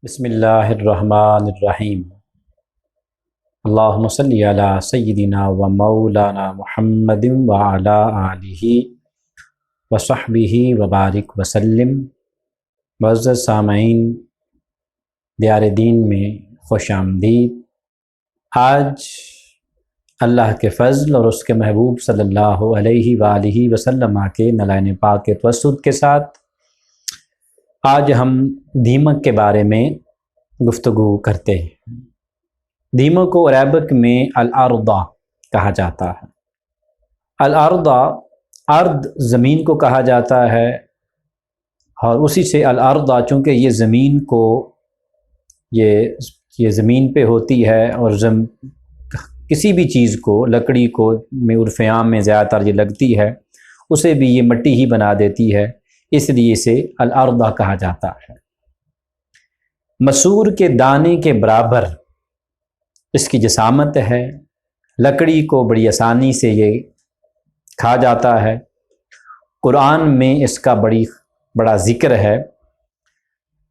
بسم اللہ الرحمن الرحیم۔ اللہم صلی علی سیدنا و مولانا محمد وعلی آلہ وصحبہ وبارک وسلم۔ معزز سامعین، دیار دین میں خوش آمدید۔ آج اللہ کے فضل اور اس کے محبوب صلی اللہ علیہ وآلہ وسلم کے نلائن پاک کے توسط کے ساتھ آج ہم دیمک کے بارے میں گفتگو کرتے ہیں۔ دیمک کو عربک میں الارض کہا جاتا ہے۔ الارض، ارض زمین کو کہا جاتا ہے، اور اسی سے الارض چونکہ یہ زمین کو یہ زمین پہ ہوتی ہے، اور کسی بھی چیز کو، لکڑی کو میں عرف عام میں زیادہ تر یہ لگتی ہے، اسے بھی یہ مٹی ہی بنا دیتی ہے، اس لیے اسے الارض کہا جاتا ہے۔ مسور کے دانے کے برابر اس کی جسامت ہے، لکڑی کو بڑی آسانی سے یہ کھا جاتا ہے۔ قرآن میں اس کا بڑا ذکر ہے۔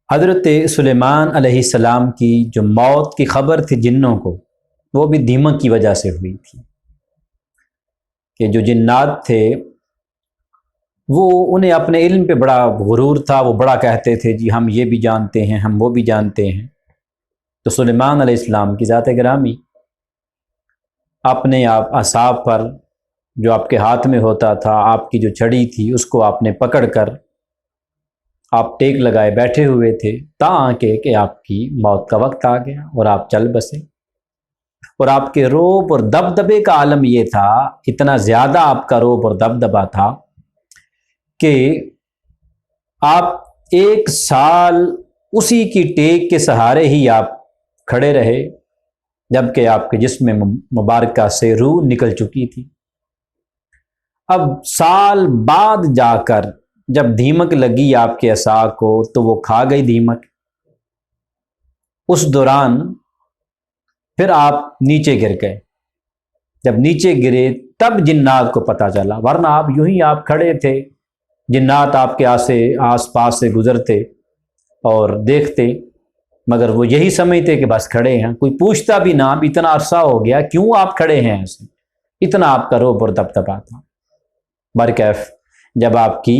حضرت سلیمان علیہ السلام کی جو موت کی خبر تھی جنوں کو، وہ بھی دیمک کی وجہ سے ہوئی تھی، کہ جو جنات تھے وہ انہیں اپنے علم پہ بڑا غرور تھا، وہ بڑا کہتے تھے جی ہم یہ بھی جانتے ہیں، ہم وہ بھی جانتے ہیں۔ تو سلیمان علیہ السلام کی ذات گرامی اپنے آپ اعصاب پر جو آپ کے ہاتھ میں ہوتا تھا، آپ کی جو چھڑی تھی، اس کو آپ نے پکڑ کر آپ ٹیک لگائے بیٹھے ہوئے تھے، تاں کہ آپ کی موت کا وقت آ گیا اور آپ چل بسے۔ اور آپ کے روب اور دبدبے کا عالم یہ تھا، اتنا زیادہ آپ کا روب اور دبدبا تھا کہ آپ 1 سال اسی کی ٹیک کے سہارے ہی آپ کھڑے رہے، جبکہ آپ کے جسم مبارکہ سے روح نکل چکی تھی۔ اب سال بعد جا کر جب دیمک لگی آپ کے اعصا کو، تو وہ کھا گئی دیمک۔ اس دوران پھر آپ نیچے گر گئے۔ جب نیچے گرے تب جنات کو پتہ چلا، ورنہ آپ یوں ہی آپ کھڑے تھے، جنات آپ کے آس پاس سے گزرتے اور دیکھتے، مگر وہ یہی سمجھتے کہ بس کھڑے ہیں، کوئی پوچھتا بھی نہ، اب اتنا عرصہ ہو گیا کیوں آپ کھڑے ہیں ایسے، اتنا آپ کا روب اور دبدبا تھا۔ برکیف جب آپ کی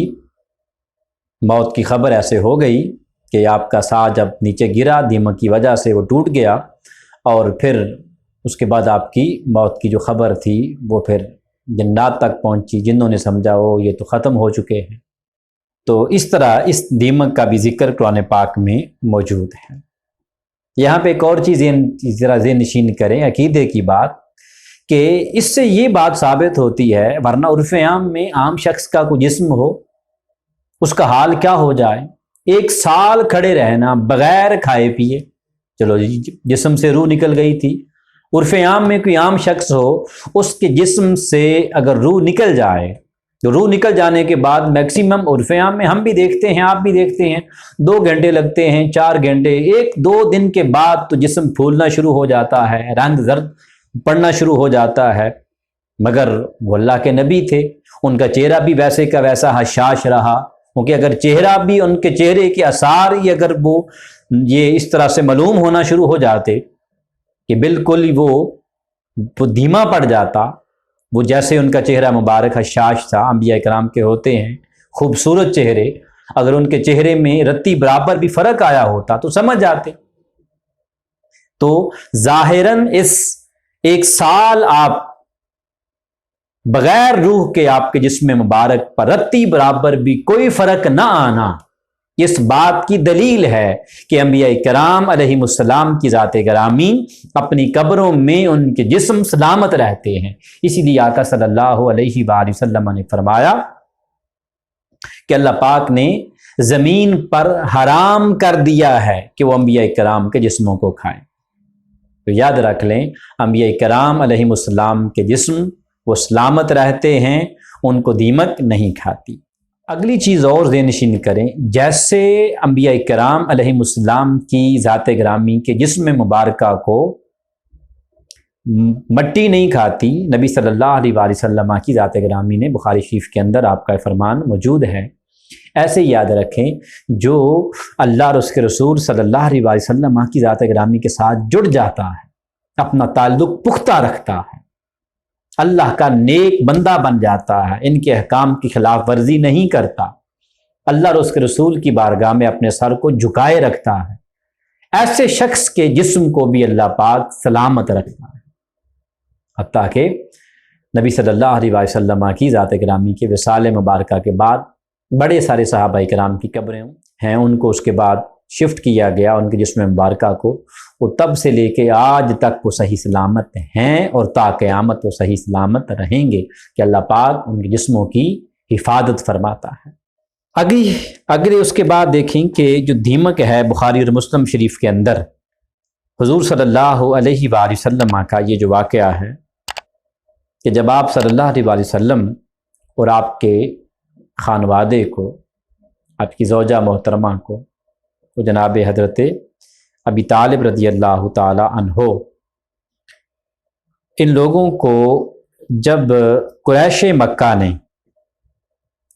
موت کی خبر ایسے ہو گئی کہ آپ کا سا جب نیچے گرا، دیمک کی وجہ سے وہ ٹوٹ گیا، اور پھر اس کے بعد آپ کی موت کی جو خبر تھی وہ پھر جنات تک پہنچی، جنہوں نے سمجھا یہ تو ختم ہو چکے ہیں۔ تو اس طرح اس دیمک کا بھی ذکر قرآن پاک میں موجود ہے۔ یہاں پہ ایک اور چیز ذرا ذہن نشین کریں، عقیدے کی بات، کہ اس سے یہ بات ثابت ہوتی ہے، ورنہ عرف عام میں عام شخص کا کوئی جسم ہو، اس کا حال کیا ہو جائے، 1 سال کھڑے رہنا بغیر کھائے پیے، چلو جسم سے روح نکل گئی تھی۔ عرف عام میں کوئی عام شخص ہو، اس کے جسم سے اگر روح نکل جائے، تو روح نکل جانے کے بعد میکسیمم عرف عام میں ہم بھی دیکھتے ہیں، آپ بھی دیکھتے ہیں، 2 گھنٹے لگتے ہیں، 4 گھنٹے، 1-2 دن کے بعد تو جسم پھولنا شروع ہو جاتا ہے، رنگ زرد پڑنا شروع ہو جاتا ہے۔ مگر وہ اللہ کے نبی تھے، ان کا چہرہ بھی ویسے کا ویسا حشاش رہا، کیونکہ اگر چہرہ بھی، ان کے چہرے کے آثار ہی اگر وہ یہ اس طرح سے معلوم ہونا شروع ہو جاتے کہ بالکل وہ دھیما پڑ جاتا، وہ جیسے ان کا چہرہ مبارک حشاش تھا، انبیاء کرام کے ہوتے ہیں خوبصورت چہرے، اگر ان کے چہرے میں رتی برابر بھی فرق آیا ہوتا تو سمجھ جاتے۔ تو ظاہراً اس 1 سال آپ بغیر روح کے آپ کے جسم مبارک پر رتی برابر بھی کوئی فرق نہ آنا، اس بات کی دلیل ہے کہ انبیاء کرام علیہ السلام کی ذات گرامی اپنی قبروں میں ان کے جسم سلامت رہتے ہیں۔ اسی لیے آقا صلی اللہ علیہ وآلہ وسلم نے فرمایا کہ اللہ پاک نے زمین پر حرام کر دیا ہے کہ وہ انبیاء کرام کے جسموں کو کھائیں۔ تو یاد رکھ لیں، انبیاء کرام علیہ السلام کے جسم وہ سلامت رہتے ہیں، ان کو دیمک نہیں کھاتی۔ اگلی چیز اور ذہن نشین کریں، جیسے انبیاء کرام علیہ السلام کی ذات گرامی کے جسم مبارکہ کو مٹی نہیں کھاتی، نبی صلی اللہ علیہ وآلہ وسلم کی ذات گرامی نے، بخاری شریف کے اندر آپ کا فرمان موجود ہے ایسے یاد رکھیں جو اللہ اور اس کے رسول صلی اللہ علیہ وسلم کی ذات گرامی کے ساتھ جڑ جاتا ہے، اپنا تعلق پختہ رکھتا ہے، اللہ کا نیک بندہ بن جاتا ہے، ان کے احکام کی خلاف ورزی نہیں کرتا، اللہ اور اس کے رسول کی بارگاہ میں اپنے سر کو جھکائے رکھتا ہے، ایسے شخص کے جسم کو بھی اللہ پاک سلامت رکھتا ہے۔ حتیٰ کہ نبی صلی اللہ علیہ وسلم کی ذات گرامی کے وصال مبارکہ کے بعد بڑے سارے صحابہ کرام کی قبریں ہیں، ان کو اس کے بعد شفٹ کیا گیا، ان کے جسم مبارکہ کو، وہ تب سے لے کے آج تک وہ صحیح سلامت ہیں اور تا قیامت وہ صحیح سلامت رہیں گے کہ اللہ پاک ان کے جسموں کی حفاظت فرماتا ہے۔ اگلے اس کے بعد دیکھیں کہ جو دیمک ہے، بخاری اور مسلم شریف کے اندر حضور صلی اللہ علیہ وآلہ وسلم کا یہ جو واقعہ ہے کہ جب آپ صلی اللہ علیہ وآلہ وسلم اور آپ کے خانوادے کو، آپ کی زوجہ محترمہ کو، وہ جناب حضرت ابی طالب رضی اللہ تعالی عنہ، ان لوگوں کو جب قریش مکہ نے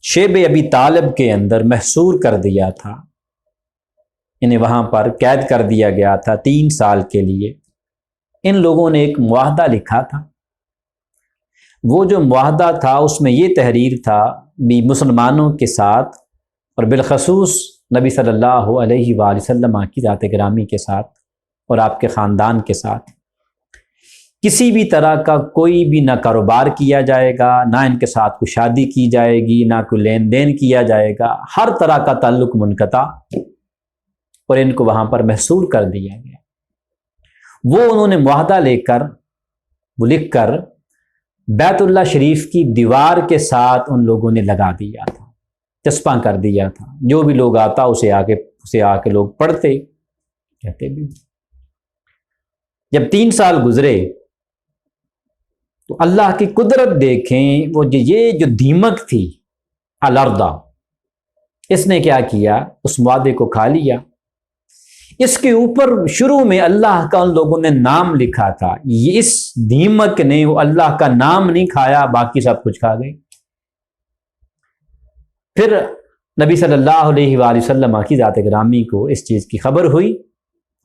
شیب ابی طالب کے اندر محصور کر دیا تھا، انہیں وہاں پر قید کر دیا گیا تھا 3 سال کے لیے، ان لوگوں نے ایک معاہدہ لکھا تھا۔ وہ جو معاہدہ تھا اس میں یہ تحریر تھا بھی مسلمانوں کے ساتھ اور بالخصوص نبی صلی اللہ علیہ وآلہ وسلم کی ذات گرامی کے ساتھ اور آپ کے خاندان کے ساتھ کسی بھی طرح کا کوئی بھی نہ کاروبار کیا جائے گا، نہ ان کے ساتھ کوئی شادی کی جائے گی، نہ کوئی لین دین کیا جائے گا، ہر طرح کا تعلق منقطع، اور ان کو وہاں پر محصور کر دیا گیا۔ وہ انہوں نے معاہدہ لکھ کر بیت اللہ شریف کی دیوار کے ساتھ ان لوگوں نے لگا دیا تھا، چسپاں کر دیا تھا، جو بھی لوگ آتا اسے آ کے لوگ پڑھتے کہتے بھی۔ جب 3 سال گزرے تو اللہ کی قدرت دیکھیں، وہ یہ جو دیمک تھی الارض، اس نے کیا کیا، اس معاہدے کو کھا لیا۔ اس کے اوپر شروع میں اللہ کا ان لوگوں نے نام لکھا تھا، یہ اس دیمک نے وہ اللہ کا نام نہیں کھایا، باقی سب کچھ کھا گئی۔ پھر نبی صلی اللہ علیہ وآلہ وسلم کی ذات گرامی کو اس چیز کی خبر ہوئی،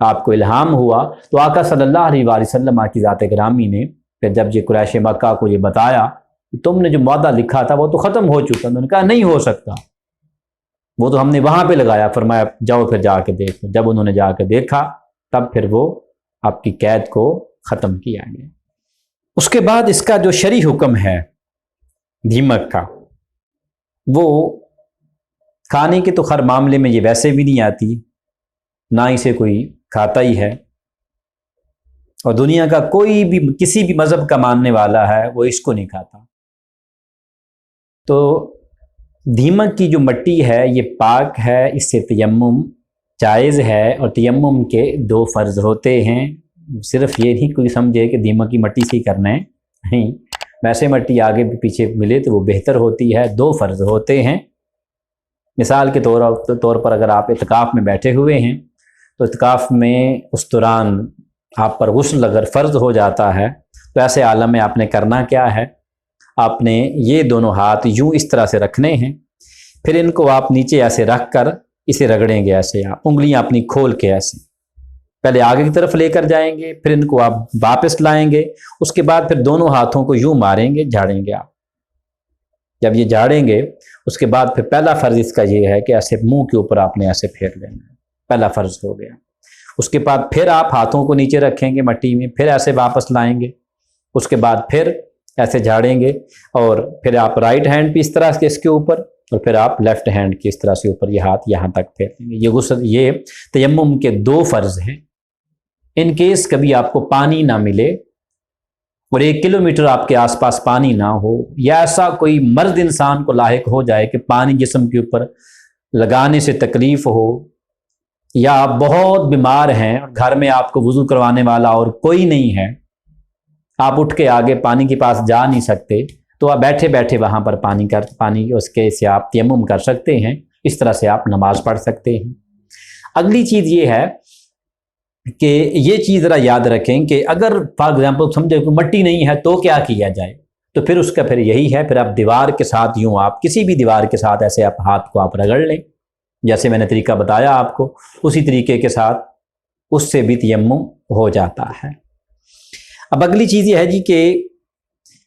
آپ کو الہام ہوا، تو آقا صلی اللہ علیہ وآلہ وسلم کی ذات گرامی نے پھر جب یہ قریش مکہ کو یہ بتایا کہ تم نے جو معاہدہ لکھا تھا وہ تو ختم ہو چکا، انہوں نے کہا نہیں ہو سکتا، وہ تو ہم نے وہاں پہ لگایا، فرمایا جاؤ پھر جا کے دیکھو۔ جب انہوں نے جا کے دیکھا تب پھر وہ آپ کی قید کو ختم کیا گیا۔ اس کے بعد اس کا جو شرعی حکم ہے دیمک کا، وہ کھانے کے تو خیر معاملے میں یہ ویسے بھی نہیں آتی، نہ اسے کوئی کھاتا ہی ہے، اور دنیا کا کوئی بھی کسی بھی مذہب کا ماننے والا ہے وہ اس کو نہیں کھاتا۔ تو دیمک کی جو مٹی ہے یہ پاک ہے، اس سے تیمم جائز ہے، اور تیمم کے 2 فرض ہوتے ہیں۔ صرف یہ نہیں کوئی سمجھے کہ دیمک کی مٹی سے ہی کرنا ہے، نہیں، ویسے مٹی آگے بھی پیچھے ملے تو وہ بہتر ہوتی ہے۔ 2 فرض ہوتے ہیں۔ مثال کے طور پر اگر آپ اعتکاف میں بیٹھے ہوئے ہیں تو اعتکاف میں اس دوران آپ پر غسل اگر فرض ہو جاتا ہے تو ایسے عالم میں آپ نے کرنا کیا ہے، آپ نے یہ دونوں ہاتھ یوں اس طرح سے رکھنے ہیں، پھر ان کو آپ نیچے ایسے رکھ کر اسے رگڑیں گے، ایسے آپ انگلیاں اپنی کھول کے ایسے پہلے آگے کی طرف لے کر جائیں گے، پھر ان کو آپ واپس لائیں گے، اس کے بعد پھر دونوں ہاتھوں کو یوں ماریں گے، جھاڑیں گے آپ۔ جب یہ جھاڑیں گے اس کے بعد پھر پہلا فرض اس کا یہ ہے کہ ایسے منہ کے اوپر آپ نے ایسے پھیر لینا ہے، پہلا فرض ہو گیا۔ اس کے بعد پھر آپ ہاتھوں کو نیچے رکھیں گے مٹی میں، پھر ایسے واپس لائیں گے، اس کے بعد پھر ایسے جھاڑیں گے، اور پھر آپ رائٹ ہینڈ پہ اس طرح سے اس کے اوپر، اور پھر آپ لیفٹ ہینڈ کی اس طرح سے اوپر یہ ہاتھ یہاں تک پھیر لیں گے۔ یہ غسل، یہ تیمم کے 2 فرض ہیں۔ ان کیس کبھی آپ کو پانی نہ ملے اور 1 کلومیٹر آپ کے آس پاس پانی نہ ہو، یا ایسا کوئی مرض انسان کو لاحق ہو جائے کہ پانی جسم کے اوپر لگانے سے تکلیف ہو، یا آپ بہت بیمار ہیں اور گھر میں آپ کو وضو کروانے والا اور کوئی نہیں ہے، آپ اٹھ کے آگے پانی کے پاس جا نہیں سکتے، تو آپ بیٹھے بیٹھے وہاں پر پانی اس کے سے آپ تیمم کر سکتے ہیں، اس طرح سے آپ نماز پڑھ سکتے ہیں۔ اگلی چیز یہ ہے کہ یہ چیز ذرا یاد رکھیں کہ اگر فار ایگزامپل سمجھے کوئی مٹی نہیں ہے تو کیا کیا جائے، تو پھر اس کا پھر یہی ہے، پھر آپ دیوار کے ساتھ یوں آپ کسی بھی دیوار کے ساتھ ایسے آپ ہاتھ کو آپ رگڑ لیں، جیسے میں نے طریقہ بتایا آپ کو، اسی طریقے کے ساتھ اس سے بھی تیمم ہو جاتا ہے۔ اب اگلی چیز یہ ہے جی کہ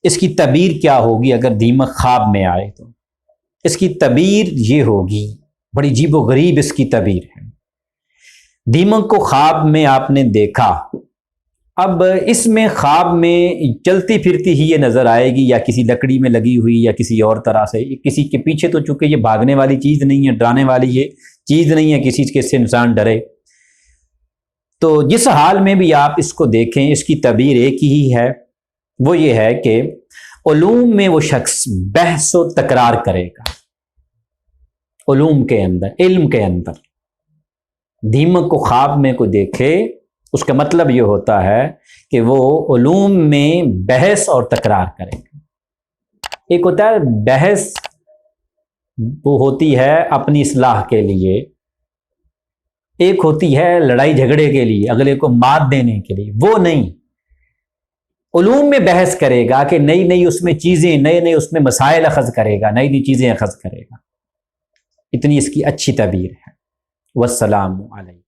اس کی تعبیر کیا ہوگی اگر دیمک خواب میں آئے تو۔ اس کی تعبیر یہ ہوگی، بڑی عجیب و غریب اس کی تعبیر ہے۔ دیمک کو خواب میں آپ نے دیکھا، اب اس میں خواب میں چلتی پھرتی ہی یہ نظر آئے گی، یا کسی لکڑی میں لگی ہوئی، یا کسی اور طرح سے، کسی کے پیچھے، تو چونکہ یہ بھاگنے والی چیز نہیں ہے، ڈرانے والی یہ چیز نہیں ہے کسی کے سے انسان ڈرے، تو جس حال میں بھی آپ اس کو دیکھیں، اس کی تعبیر ایک ہی ہے، وہ یہ ہے کہ علوم میں وہ شخص بحث و تکرار کرے گا۔ علوم کے اندر، علم کے اندر دیمک کو خواب میں کو دیکھے، اس کا مطلب یہ ہوتا ہے کہ وہ علوم میں بحث اور تکرار کرے گا۔ ایک ہوتا ہے بحث، وہ ہوتی ہے اپنی اصلاح کے لیے، ایک ہوتی ہے لڑائی جھگڑے کے لیے، اگلے کو مات دینے کے لیے، وہ نہیں۔ علوم میں بحث کرے گا کہ نئی نئی اس میں چیزیں، نئے نئے اس میں مسائل اخذ کرے گا، نئی نئی چیزیں اخذ کرے گا۔ اتنی اس کی اچھی تعبیر ہے۔ والسلام علیکم۔